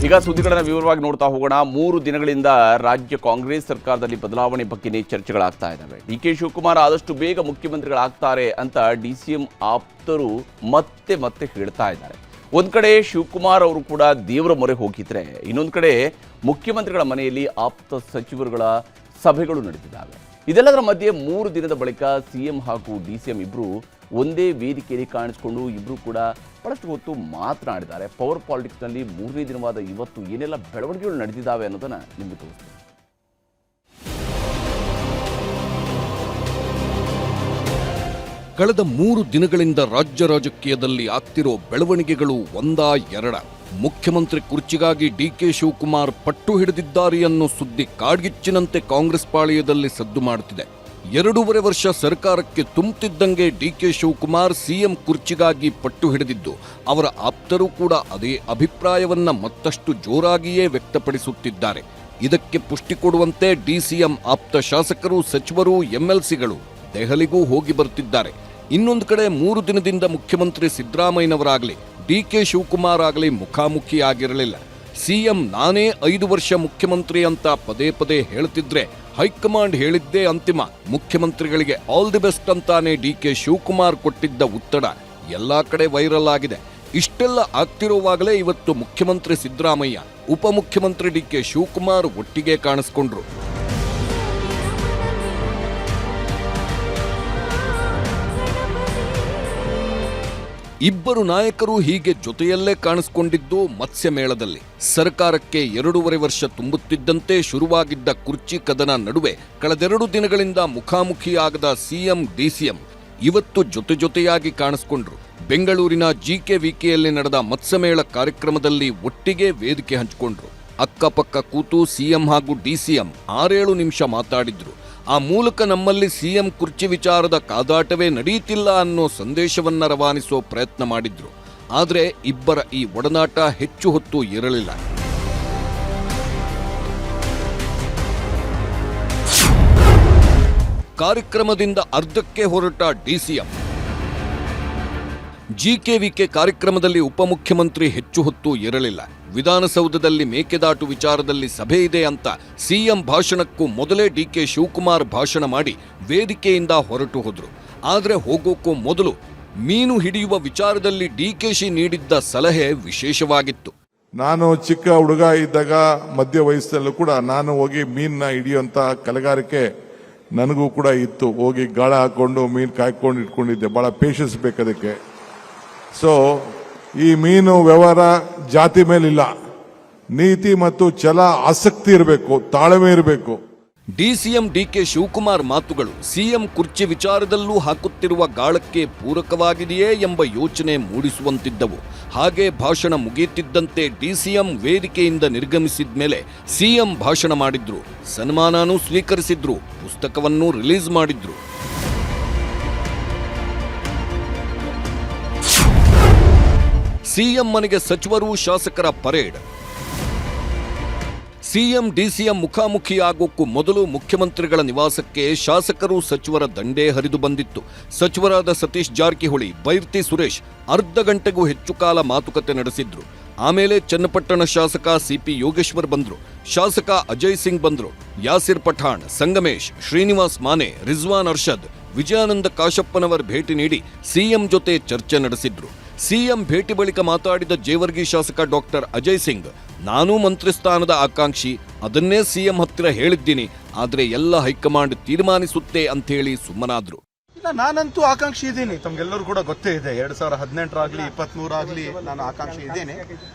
ಈಗ ಸುದ್ದಿಗಳನ್ನು ವಿವರವಾಗಿ ನೋಡ್ತಾ ಹೋಗೋಣ. 3 ದಿನಗಳಿಂದ ರಾಜ್ಯ ಕಾಂಗ್ರೆಸ್ ಸರ್ಕಾರದಲ್ಲಿ ಬದಲಾವಣೆ ಬಗ್ಗೆನೇ ಚರ್ಚೆಗಳಾಗ್ತಾ ಇದ್ದಾವೆ. ಡಿ.ಕೆ. ಶಿವಕುಮಾರ್ ಆದಷ್ಟು ಬೇಗ ಮುಖ್ಯಮಂತ್ರಿಗಳಾಗ್ತಾರೆ ಅಂತ ಡಿ.ಸಿ.ಎಂ ಆಪ್ತರು ಮತ್ತೆ ಹೇಳ್ತಾ ಇದ್ದಾರೆ. ಒಂದ್ ಕಡೆ ಶಿವಕುಮಾರ್ ಅವರು ಕೂಡ ದೇವರ ಮೊರೆ ಹೋಗಿದ್ರೆ, ಇನ್ನೊಂದು ಕಡೆ ಮುಖ್ಯಮಂತ್ರಿಗಳ ಮನೆಯಲ್ಲಿ ಆಪ್ತ ಸಚಿವರುಗಳ ಸಭೆಗಳು ನಡೆದಿದ್ದಾವೆ. ಇದೆಲ್ಲದರ ಮಧ್ಯೆ 3 ದಿನದ ಬಳಿಕ ಸಿಎಂ ಹಾಗೂ ಡಿ.ಸಿ.ಎಂ ಇಬ್ರು ಒಂದೇ ವೇದಿಕೆಯಲ್ಲಿ ಕಾಣಿಸಿಕೊಂಡು ಇಬ್ರು ಕೂಡ ಬಹಳಷ್ಟು ಹೊತ್ತು ಮಾತನಾಡಿದ್ದಾರೆ. ಪವರ್ ಪಾಲಿಟಿಕ್ಸ್ನಲ್ಲಿ 3ನೇ ದಿನವಾದ ಇವತ್ತು ಏನೆಲ್ಲ ಬೆಳವಣಿಗೆಗಳು ನಡೆದಿದ್ದಾವೆ ಅನ್ನೋದನ್ನ ನಿಮಗೆ ತೋರಿಸ್ತೀನಿ. ಕಳೆದ 3 ದಿನಗಳಿಂದ ರಾಜ್ಯ ರಾಜಕೀಯದಲ್ಲಿ ಆಗ್ತಿರೋ ಬೆಳವಣಿಗೆಗಳು ಒಂದಾ ಎರಡ. ಮುಖ್ಯಮಂತ್ರಿ ಕುರ್ಚಿಗಾಗಿ ಡಿ.ಕೆ. ಶಿವಕುಮಾರ್ ಪಟ್ಟು ಹಿಡಿದಿದ್ದಾರೆ ಅನ್ನೋ ಸುದ್ದಿ ಕಾಡ್ಗಿಚ್ಚಿನಂತೆ ಕಾಂಗ್ರೆಸ್ ಪಾಳೆಯದಲ್ಲಿ ಸದ್ದು ಮಾಡುತ್ತಿದೆ. 2.5 ವರ್ಷ ಸರ್ಕಾರಕ್ಕೆ ತುಂಬುತ್ತಿದ್ದಂಗೆ ಡಿ.ಕೆ. ಶಿವಕುಮಾರ್ ಸಿಎಂ ಕುರ್ಚಿಗಾಗಿ ಪಟ್ಟು ಹಿಡಿದಿದ್ದು, ಅವರ ಆಪ್ತರು ಕೂಡ ಅದೇ ಅಭಿಪ್ರಾಯವನ್ನ ಮತ್ತಷ್ಟು ಜೋರಾಗಿಯೇ ವ್ಯಕ್ತಪಡಿಸುತ್ತಿದ್ದಾರೆ. ಇದಕ್ಕೆ ಪುಷ್ಟಿ ಕೊಡುವಂತೆ ಡಿಸಿಎಂ ಆಪ್ತ ಶಾಸಕರು, ಸಚಿವರು, ಎಂಎಲ್ಸಿಗಳು ದೆಹಲಿಗೂ ಹೋಗಿ ಬರ್ತಿದ್ದಾರೆ. ಇನ್ನೊಂದು ಕಡೆ 3 ದಿನದಿಂದ ಮುಖ್ಯಮಂತ್ರಿ ಸಿದ್ದರಾಮಯ್ಯನವರಾಗಲಿ ಡಿ.ಕೆ. ಶಿವಕುಮಾರ್ ಆಗಲಿ ಮುಖಾಮುಖಿ ಆಗಿರಲಿಲ್ಲ. ಸಿಎಂ ನಾನೇ 5 ವರ್ಷ ಮುಖ್ಯಮಂತ್ರಿ ಅಂತ ಪದೇ ಹೇಳ್ತಿದ್ರೆ ಹೈಕಮಾಂಡ್ ಹೇಳಿದ್ದೇ ಅಂತಿಮ. ಮುಖ್ಯಮಂತ್ರಿಗಳಿಗೆ ಆಲ್ ದಿ ಬೆಸ್ಟ್ ಅಂತಾನೆ ಡಿ.ಕೆ. ಶಿವಕುಮಾರ್ ಕೊಟ್ಟಿದ್ದ ಉತ್ತರ ಎಲ್ಲಾ ಕಡೆ ವೈರಲ್ ಆಗಿದೆ. ಇಷ್ಟೆಲ್ಲ ಆಗ್ತಿರುವಾಗಲೇ ಇವತ್ತು ಮುಖ್ಯಮಂತ್ರಿ ಸಿದ್ದರಾಮಯ್ಯ, ಉಪಮುಖ್ಯಮಂತ್ರಿ ಡಿ.ಕೆ. ಶಿವಕುಮಾರ್ ಒಟ್ಟಿಗೆ ಕಾಣಿಸ್ಕೊಂಡ್ರು. ಇಬ್ಬರು ನಾಯಕರು ಹೀಗೆ ಜೊತೆಯಲ್ಲೇ ಕಾಣಿಸಿಕೊಂಡಿದ್ದು ಮತ್ಸ್ಯ ಮೇಳದಲ್ಲಿ. ಸರ್ಕಾರಕ್ಕೆ 2.5 ವರ್ಷ ತುಂಬುತ್ತಿದ್ದಂತೆ ಶುರುವಾಗಿದ್ದ ಕುರ್ಚಿ ಕದನ ನಡುವೆ ಕಳೆದೆರಡು ದಿನಗಳಿಂದ ಮುಖಾಮುಖಿಯಾಗದ ಸಿಎಂ, ಡಿಸಿಎಂ ಇವತ್ತು ಜೊತೆಯಾಗಿ ಕಾಣಿಸಿಕೊಂಡ್ರು. ಬೆಂಗಳೂರಿನ ಜಿಕೆವಿಕೆಯಲ್ಲಿ ನಡೆದ ಮತ್ಸ್ಯಮೇಳ ಕಾರ್ಯಕ್ರಮದಲ್ಲಿ ಒಟ್ಟಿಗೆ ವೇದಿಕೆ ಹಂಚಿಕೊಂಡ್ರು. ಅಕ್ಕಪಕ್ಕ ಕೂತು ಸಿಎಂ ಹಾಗೂ ಡಿಸಿಎಂ 6-7 ನಿಮಿಷ ಮಾತಾಡಿದ್ರು. ಆ ಮೂಲಕ ನಮ್ಮಲ್ಲಿ ಸಿಎಂ ಕುರ್ಚಿ ವಿಚಾರದ ಕಾದಾಟವೇ ನಡೆಯುತ್ತಿಲ್ಲ ಅನ್ನೋ ಸಂದೇಶವನ್ನ ರವಾನಿಸೋ ಪ್ರಯತ್ನ ಮಾಡಿದ್ರು. ಆದರೆ ಇಬ್ಬರ ಈ ಒಡನಾಟ ಹೆಚ್ಚು ಹೊತ್ತು ಇರಲಿಲ್ಲ. ಕಾರ್ಯಕ್ರಮದಿಂದ ಅರ್ಧಕ್ಕೆ ಹೊರಟ ಡಿಸಿಎಂ. ಜಿಕೆವಿಕೆ ಕಾರ್ಯಕ್ರಮದಲ್ಲಿ ಉಪಮುಖ್ಯಮಂತ್ರಿ ಹೆಚ್ಚು ಹೊತ್ತು ಇರಲಿಲ್ಲ. ವಿಧಾನಸೌಧದಲ್ಲಿ ಮೇಕೆದಾಟು ವಿಚಾರದಲ್ಲಿ ಸಭೆ ಇದೆ ಅಂತ ಸಿಎಂ ಭಾಷಣಕ್ಕೂ ಮೊದಲೇ ಡಿ.ಕೆ. ಶಿವಕುಮಾರ್ ಭಾಷಣ ಮಾಡಿ ವೇದಿಕೆಯಿಂದ ಹೊರಟು ಹೋದ್ರು. ಆದರೆ ಹೋಗೋಕ್ಕೂ ಮೊದಲು ಮೀನು ಹಿಡಿಯುವ ವಿಚಾರದಲ್ಲಿ ಡಿ.ಕೆ.ಶಿ ನೀಡಿದ್ದ ಸಲಹೆ ವಿಶೇಷವಾಗಿತ್ತು. ನಾನು ಚಿಕ್ಕ ಹುಡುಗ ಇದ್ದಾಗ ಮಧ್ಯ ವಯಸ್ಸಲ್ಲೂ ಕೂಡ ನಾನು ಹೋಗಿ ಮೀನನ್ನ ಹಿಡಿಯುವಂತ ಕಲೆಗಾರಿಕೆ ನನಗೂ ಕೂಡ ಇತ್ತು. ಹೋಗಿ ಗಾಳ ಹಾಕೊಂಡು ಮೀನು ಕಾಯ್ಕೊಂಡು ಇಟ್ಕೊಂಡಿದ್ದೆ. ಬಹಳ ಪೇಷನ್ಸ್ ಬೇಕದಕ್ಕೆ. ಸೊ ಈ ಮೀನು ವ್ಯವಹಾರ ಜಾತಿ ಮೇಲಿಲ್ಲ, ನೀತಿ ಮತ್ತು ಛಲ, ಆಸಕ್ತಿ ಇರಬೇಕು, ತಾಳ್ಮೆ ಇರಬೇಕು. ಡಿಸಿಎಂ ಡಿ.ಕೆ. ಶಿವಕುಮಾರ್ ಮಾತುಗಳು ಸಿಎಂ ಕುರ್ಚಿ ವಿಚಾರದಲ್ಲೂ ಹಾಕುತ್ತಿರುವ ಗಾಳಕ್ಕೆ ಪೂರಕವಾಗಿದೆಯೇ ಎಂಬ ಯೋಚನೆ ಮೂಡಿಸುವಂತಿದ್ದವು. ಹಾಗೆ ಭಾಷಣ ಮುಗಿಯುತ್ತಿದ್ದಂತೆ ಡಿಸಿಎಂ ವೇದಿಕೆಯಿಂದ ನಿರ್ಗಮಿಸಿದ ಮೇಲೆ ಸಿಎಂ ಭಾಷಣ ಮಾಡಿದ್ರು, ಸನ್ಮಾನನೂ ಸ್ವೀಕರಿಸಿದ್ರು, ಪುಸ್ತಕವನ್ನೂ ರಿಲೀಸ್ ಮಾಡಿದ್ರು. ಸಿಎಂ ಮನೆಗೆ ಸಚಿವರು, ಶಾಸಕರ ಪರೇಡ್. ಸಿಎಂ ಡಿಸಿಎಂ ಮುಖಾಮುಖಿಯಾಗೋಕ್ಕೂ ಮೊದಲು ಮುಖ್ಯಮಂತ್ರಿಗಳ ನಿವಾಸಕ್ಕೆ ಶಾಸಕರು, ಸಚಿವರ ದಂಡೇ ಹರಿದು ಬಂದಿತ್ತು. ಸಚಿವರಾದ ಸತೀಶ್ ಜಾರಕಿಹೊಳಿ, ಬೈರ್ತಿ ಸುರೇಶ್ ಅರ್ಧ ಗಂಟೆಗೂ ಹೆಚ್ಚು ಕಾಲ ಮಾತುಕತೆ ನಡೆಸಿದ್ರು. ಆಮೇಲೆ ಚನ್ನಪಟ್ಟಣ ಶಾಸಕ ಸಿಪಿ ಯೋಗೇಶ್ವರ್ ಬಂದ್ರು, ಶಾಸಕ ಅಜಯ್ ಸಿಂಗ್ ಬಂದ್ರು, ಯಾಸಿರ್ ಪಠಾಣ್, ಸಂಗಮೇಶ್, ಶ್ರೀನಿವಾಸ್ ಮಾನೆ, ರಿಜ್ವಾನ್ ಅರ್ಷದ್, ವಿಜಯಾನಂದ ಕಾಶಪ್ಪನವರ್ ಭೇಟಿ ನೀಡಿ ಸಿಎಂ ಜೊತೆ ಚರ್ಚೆ ನಡೆಸಿದ್ರು. ಸಿಎಂ ಭೇಟಿ ಬಳಿಕ ಮಾತಾಡಿದ ಜೇವರ್ಗಿ ಶಾಸಕ ಡಾಕ್ಟರ್ ಅಜಯ್ ಸಿಂಗ್, ನಾನೂ ಮಂತ್ರಿ ಸ್ಥಾನದ ಆಕಾಂಕ್ಷಿ, ಅದನ್ನೇ ಸಿಎಂ ಹತ್ತಿರ ಹೇಳಿದ್ದೀನಿ, ಆದ್ರೆ ಎಲ್ಲ ಹೈಕಮಾಂಡ್ ತೀರ್ಮಾನಿಸುತ್ತೆ ಅಂತ ಹೇಳಿ ಸುಮ್ಮನಾದ್ರು. ನಾನಂತೂ ಆಕಾಂಕ್ಷಿ ಇದ್ದೀನಿ, ತಮ್ಗೆಲ್ಲರೂ ಕೂಡ ಗೊತ್ತೇ ಇದೆ. 2018 23 ನಾನು ಆಕಾಂಕ್ಷಿ ಇದ್ದೇನೆ.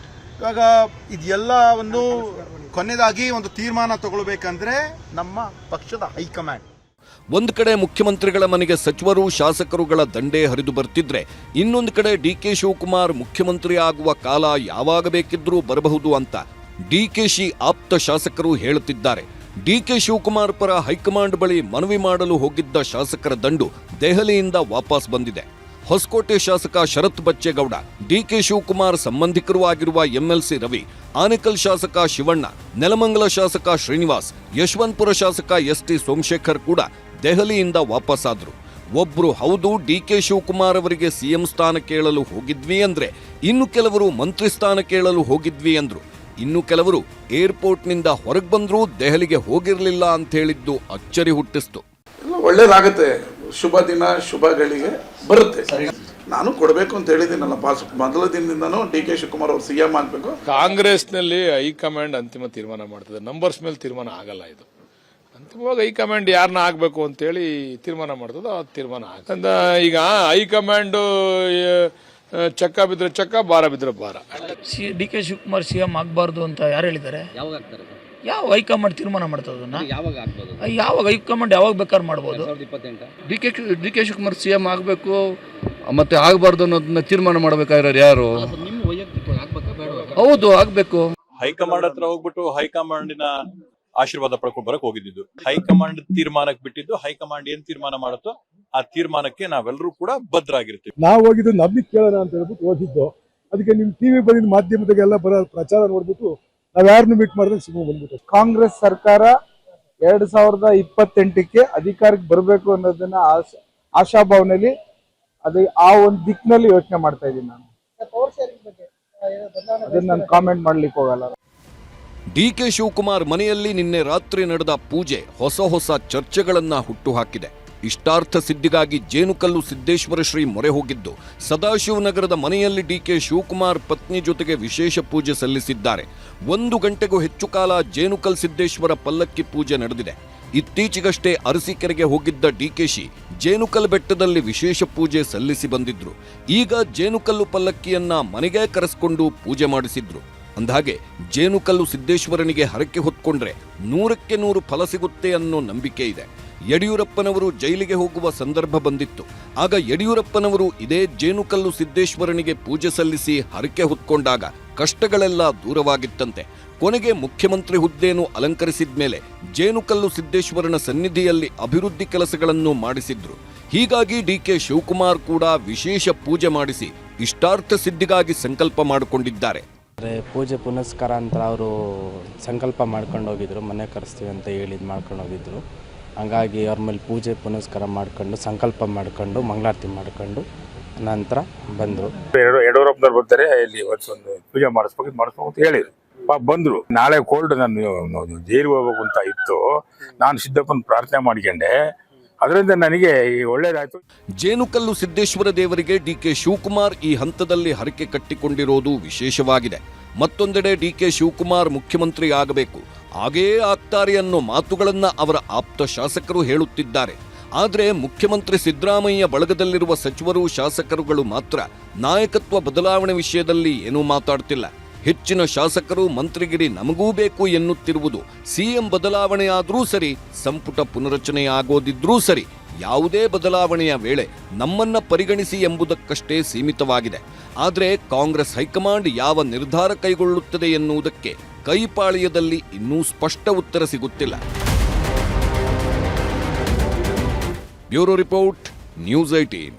ಇವಾಗ ಇದೆಲ್ಲವನ್ನು ಕೊನೆಯದಾಗಿ ಒಂದು ತೀರ್ಮಾನ ತಗೊಳ್ಬೇಕಂದ್ರೆ ನಮ್ಮ ಪಕ್ಷದ ಹೈಕಮಾಂಡ್. ಒಂದು ಕಡೆ ಮುಖ್ಯಮಂತ್ರಿಗಳ ಮನೆಗೆ ಸಚಿವರು, ಶಾಸಕರುಗಳ ದಂಡೇ ಹರಿದು ಬರ್ತಿದ್ರೆ, ಇನ್ನೊಂದು ಕಡೆ ಡಿ.ಕೆ. ಶಿವಕುಮಾರ್ ಮುಖ್ಯಮಂತ್ರಿ ಆಗುವ ಕಾಲ ಯಾವಾಗ ಬೇಕಿದ್ರೂ ಬರಬಹುದು ಅಂತ ಡಿಕೆಶಿ ಆಪ್ತ ಶಾಸಕರು ಹೇಳುತ್ತಿದ್ದಾರೆ. ಡಿ.ಕೆ. ಶಿವಕುಮಾರ್ ಪರ ಹೈಕಮಾಂಡ್ ಬಳಿ ಮನವಿ ಮಾಡಲು ಹೋಗಿದ್ದ ಶಾಸಕರ ದಂಡು ದೆಹಲಿಯಿಂದ ವಾಪಸ್ ಬಂದಿದೆ. ಹೊಸಕೋಟೆ ಶಾಸಕ ಶರತ್ ಬಚ್ಚೇಗೌಡ, ಡಿ.ಕೆ. ಶಿವಕುಮಾರ್ ಸಂಬಂಧಿಕರು ಆಗಿರುವ ಎಂಎಲ್ಸಿ ರವಿ, ಆನೇಕಲ್ ಶಾಸಕ ಶಿವಣ್ಣ, ನೆಲಮಂಗಲ ಶಾಸಕ ಶ್ರೀನಿವಾಸ್, ಯಶವಂತಪುರ ಶಾಸಕ ಎಸ್.ಟಿ. ಸೋಮಶೇಖರ್ ಕೂಡ ದೆಹಲಿಯಿಂದ ವಾಪಸ್ಸಾದ್ರು. ಒಬ್ರು ಹೌದು ಡಿ.ಕೆ. ಶಿವಕುಮಾರ್ ಅವರಿಗೆ ಸಿಎಂ ಸ್ಥಾನ ಕೇಳಲು ಹೋಗಿದ್ವಿ ಅಂದ್ರೆ, ಇನ್ನು ಕೆಲವರು ಮಂತ್ರಿ ಸ್ಥಾನ ಕೇಳಲು ಹೋಗಿದ್ವಿ ಅಂದ್ರು. ಇನ್ನು ಕೆಲವರು ಏರ್ಪೋರ್ಟ್ನಿಂದ ಹೊರಗೆ ಬಂದರೂ ದೆಹಲಿಗೆ ಹೋಗಿರಲಿಲ್ಲ ಅಂತ ಹೇಳಿದ್ದು ಅಚ್ಚರಿ ಹುಟ್ಟಿಸ್ತು. ಎಲ್ಲ ಒಳ್ಳೇದಾಗುತ್ತೆ, ಶುಭ ದಿನ ಶುಭಗಳಿಗೆ ಬರುತ್ತೆ. ನಾನು ಕೊಡಬೇಕು ಅಂತ ಹೇಳಿದ್ದೀನಲ್ಲ ಮೊದಲ ದಿನದಿಂದನೂ ಡಿ ಕೆ ಶಿವಕುಮಾರ್ ಅವರು ಸಿಎಂ ಆಗಬೇಕು. ಕಾಂಗ್ರೆಸ್ನಲ್ಲಿ ಹೈಕಮಾಂಡ್ ಅಂತಿಮ ತೀರ್ಮಾನ ಮಾಡ್ತದೆ, ನಂಬರ್ಸ್ ಮೇಲೆ ತೀರ್ಮಾನ ಆಗಲ್ಲ. ಇದು ಅಂತಿಮವಾಗಿ ಹೈಕಮಾಂಡ್ ಯಾರನ್ನ ಆಗಬೇಕು ಅಂತೇಳಿ ತೀರ್ಮಾನ ಮಾಡ್ತದೆ, ಆ ತೀರ್ಮಾನ ಆಗ. ಈಗ ಹೈಕಮಾಂಡ್ ಚಕ್ಕ ಬಿದ್ರೆ ಚಕ್ಕ, ಭಾರ ಬಿದ್ರೆ ಭಾರ. ಡಿ ಕೆ ಶಿವಕುಮಾರ್ ಸಿಎಂ ಆಗಬಾರ್ದು ಅಂತ ಯಾರು ಹೇಳಿದ್ದಾರೆ? ಯಾವ ಹೈಕಮಾಂಡ್ ತೀರ್ಮಾನ ಮಾಡ್ತದೆ ಅದನ್ನ? ಯಾವಾಗ ಹೈಕಮಾಂಡ್ ಯಾವಾಗ ಬೇಕಾದ್ರೆ ಮಾಡ್ಬೋದು. ಡಿ ಕೆ ಶಿವಕುಮಾರ್ ಸಿಎಂ ಆಗಬೇಕು ಮತ್ತೆ ಆಗಬಾರ್ದು ಅನ್ನೋದನ್ನ ತೀರ್ಮಾನ ಮಾಡಬೇಕಾಗಿರೋರು ಯಾರು? ಹೌದು, ಆಗಬೇಕು. ಹೈಕಮಾಂಡ್ ಹತ್ರ ಹೋಗ್ಬಿಟ್ಟು ಹೈಕಮಾಂಡಿನ ಆಶೀರ್ವಾದ ಪಡ್ಕೊಂಡು ಬರಕ್ ಹೋಗಿದ್ದು. ಹೈಕಮಾಂಡ್ ತೀರ್ಮಾನಕ್ಕೆ ಬಿಟ್ಟಿದ್ದು, ಹೈಕಮಾಂಡ್ ಏನ್ ತೀರ್ಮಾನ ಮಾಡುತ್ತೋ ಆ ತೀರ್ಮಾನಕ್ಕೆ ನಾವೆಲ್ಲರೂ ಕೂಡ ಬದ್ಧರಾಗಿರ್ತೀವಿ. ನಾವು ಹೋಗಿದ್ದು ನಮ್ಗೆ ಕೇಳೋಣ ಅಂತ ಹೇಳ್ಬಿಟ್ಟು ಹೋಗಿದ್ದು. ಅದಕ್ಕೆ ನಿಮ್ ಟಿವಿ ಬಂದಿದ್ದ ಮಾಧ್ಯಮದಾಗೆಲ್ಲ ಬರೋ ಪ್ರಚಾರ ನೋಡ್ಬಿಟ್ಟು ನಾವ್ ಯಾರನ್ನು ಮೀಟ್ ಮಾಡಿದ್ರೆ ಸುಮ್ಮನೆ ಬಂದ್ಬಿಟ್ಟು. ಕಾಂಗ್ರೆಸ್ ಸರ್ಕಾರ 2028ಕ್ಕೆ ಅಧಿಕಾರಕ್ಕೆ ಬರಬೇಕು ಅನ್ನೋದನ್ನ ಆಶಾಭಾವನೆಯಲ್ಲಿ ಅದೇ ಆ ಒಂದು ದಿಕ್ಕಿನಲ್ಲಿ ಯೋಚನೆ ಮಾಡ್ತಾ ಇದ್ದೀನಿ ನಾನು. ಅದನ್ನ ನಾನು ಕಾಮೆಂಟ್ ಮಾಡ್ಲಿಕ್ಕೆ ಹೋಗಲ್ಲ. ಡಿ ಕೆ ಶಿವಕುಮಾರ್ ಮನೆಯಲ್ಲಿ ನಿನ್ನೆ ರಾತ್ರಿ ನಡೆದ ಪೂಜೆ ಹೊಸ ಚರ್ಚೆಗಳನ್ನ ಹುಟ್ಟುಹಾಕಿದೆ. ಇಷ್ಟಾರ್ಥ ಸಿದ್ಧಿಗಾಗಿ ಜೇನುಕಲ್ಲು ಸಿದ್ದೇಶ್ವರ ಶ್ರೀ ಮೊರೆ ಹೋಗಿದ್ದು, ಸದಾಶಿವನಗರದ ಮನೆಯಲ್ಲಿ ಡಿ ಕೆ ಶಿವಕುಮಾರ್ ಪತ್ನಿ ಜೊತೆಗೆ ವಿಶೇಷ ಪೂಜೆ ಸಲ್ಲಿಸಿದ್ದಾರೆ. 1 ಗಂಟೆಗೂ ಹೆಚ್ಚು ಕಾಲ ಜೇನುಕಲ್ ಸಿದ್ದೇಶ್ವರ ಪಲ್ಲಕ್ಕಿ ಪೂಜೆ ನಡೆದಿದೆ. ಇತ್ತೀಚೆಗಷ್ಟೇ ಅರಸೀಕೆರೆಗೆ ಹೋಗಿದ್ದ ಡಿಕೆಶಿ ಜೇನುಕಲ್ ಬೆಟ್ಟದಲ್ಲಿ ವಿಶೇಷ ಪೂಜೆ ಸಲ್ಲಿಸಿ ಬಂದಿದ್ರು. ಈಗ ಜೇನುಕಲ್ಲು ಪಲ್ಲಕ್ಕಿಯನ್ನ ಮನೆಗೆ ಕರೆಸಿಕೊಂಡು ಪೂಜೆ ಮಾಡಿಸಿದ್ರು. ಅಂದಹಾಗೆ ಜೇನುಕಲ್ಲು ಸಿದ್ದೇಶ್ವರನಿಗೆ ಹರಕೆ ಹೊತ್ಕೊಂಡ್ರೆ 100ಕ್ಕೆ 100 ಫಲ ಸಿಗುತ್ತೆ ಅನ್ನೋ ನಂಬಿಕೆ ಇದೆ. ಯಡಿಯೂರಪ್ಪನವರು ಜೈಲಿಗೆ ಹೋಗುವ ಸಂದರ್ಭ ಬಂದಿತ್ತು. ಆಗ ಯಡಿಯೂರಪ್ಪನವರು ಇದೇ ಜೇನುಕಲ್ಲು ಸಿದ್ದೇಶ್ವರನಿಗೆ ಪೂಜೆ ಸಲ್ಲಿಸಿ ಹರಕೆ ಹೊತ್ಕೊಂಡಾಗ ಕಷ್ಟಗಳೆಲ್ಲ ದೂರವಾಗಿತ್ತಂತೆ. ಕೊನೆಗೆ ಮುಖ್ಯಮಂತ್ರಿ ಹುದ್ದೆಯನ್ನು ಅಲಂಕರಿಸಿದ ಮೇಲೆ ಜೇನುಕಲ್ಲು ಸಿದ್ದೇಶ್ವರನ ಸನ್ನಿಧಿಯಲ್ಲಿ ಅಭಿವೃದ್ಧಿ ಕೆಲಸಗಳನ್ನು ಮಾಡಿಸಿದ್ರು. ಹೀಗಾಗಿ ಡಿ ಕೆ ಶಿವಕುಮಾರ್ ಕೂಡ ವಿಶೇಷ ಪೂಜೆ ಮಾಡಿಸಿ ಇಷ್ಟಾರ್ಥ ಸಿದ್ಧಿಗಾಗಿ ಸಂಕಲ್ಪ ಮಾಡಿಕೊಂಡಿದ್ದಾರೆ. ಪೂಜೆ ಪುನಸ್ಕಾರ ಅಂತ ಅವರು ಸಂಕಲ್ಪ ಮಾಡ್ಕೊಂಡು ಹೋಗಿದ್ರು, ಮನೆ ಕರೆಸ್ತೀವಿ ಅಂತ ಹೇಳಿದ್ ಮಾಡ್ಕೊಂಡು ಹೋಗಿದ್ರು. ಹಂಗಾಗಿ ಅವ್ರ ಮೇಲೆ ಪೂಜೆ ಪುನಸ್ಕಾರ ಮಾಡ್ಕೊಂಡು ಸಂಕಲ್ಪ ಮಾಡ್ಕೊಂಡು ಮಂಗಳಾರತಿ ಮಾಡ್ಕೊಂಡು ನಂತರ ಬಂದರು. ಯಡಿಯೂರಪ್ಪನವ್ರು ಬರ್ತಾರೆ, ಇಲ್ಲಿ ಒಂದು ಪೂಜೆ ಮಾಡಿಸ್ಬೇಕು ಅಂತ ಹೇಳಿದ್ರು. ಬಂದ್ರು. ನಾಳೆ ಕೋಲ್ಡ್ ನಾನು ಜೈಲಿಗೆ ಹೋಗ್ಬೇಕು ಅಂತ ಇತ್ತು. ನಾನು ಸಿದ್ದಪ್ಪನ ಪ್ರಾರ್ಥನೆ ಮಾಡ್ಕೊಂಡೆ, ಅದರಿಂದ ನನಗೆ ಒಳ್ಳೇದಾಯ್ತು. ಜೇನುಕಲ್ಲು ಸಿದ್ದೇಶ್ವರ ದೇವರಿಗೆ ಡಿ ಕೆ ಶಿವಕುಮಾರ್ ಈ ಹಂತದಲ್ಲಿ ಹರಕೆ ಕಟ್ಟಿಕೊಂಡಿರೋದು ವಿಶೇಷವಾಗಿದೆ. ಮತ್ತೊಂದೆಡೆ ಡಿ ಕೆ ಶಿವಕುಮಾರ್ ಮುಖ್ಯಮಂತ್ರಿ ಆಗಬೇಕು, ಹಾಗೇ ಆಗ್ತಾರೆ ಅನ್ನೋ ಮಾತುಗಳನ್ನ ಅವರ ಆಪ್ತ ಶಾಸಕರು ಹೇಳುತ್ತಿದ್ದಾರೆ. ಆದರೆ ಮುಖ್ಯಮಂತ್ರಿ ಸಿದ್ದರಾಮಯ್ಯ ಬಳಗದಲ್ಲಿರುವ ಸಚಿವರು ಶಾಸಕರುಗಳು ಮಾತ್ರ ನಾಯಕತ್ವ ಬದಲಾವಣೆ ವಿಷಯದಲ್ಲಿ ಏನೂ ಮಾತಾಡ್ತಿಲ್ಲ. ಹೆಚ್ಚಿನ ಶಾಸಕರು ಮಂತ್ರಿಗಿರಿ ನಮಗೂ ಬೇಕು ಎನ್ನುತ್ತಿರುವುದು ಸಿಎಂ ಬದಲಾವಣೆಯಾದರೂ ಸರಿ, ಸಂಪುಟ ಪುನರಚನೆ ಆಗೋದಿದ್ರೂ ಸರಿ, ಯಾವುದೇ ಬದಲಾವಣೆಯ ವೇಳೆ ನಮ್ಮನ್ನ ಪರಿಗಣಿಸಿ ಎಂಬುದಕ್ಕಷ್ಟೇ ಸೀಮಿತವಾಗಿದೆ. ಆದರೆ ಕಾಂಗ್ರೆಸ್ ಹೈಕಮಾಂಡ್ ಯಾವ ನಿರ್ಧಾರ ಕೈಗೊಳ್ಳುತ್ತದೆ ಎನ್ನುವುದಕ್ಕೆ ಕೈಪಾಳ್ಯದಲ್ಲಿ ಇನ್ನೂ ಸ್ಪಷ್ಟ ಉತ್ತರ ಸಿಗುತ್ತಿಲ್ಲ. Bureau report, news 18.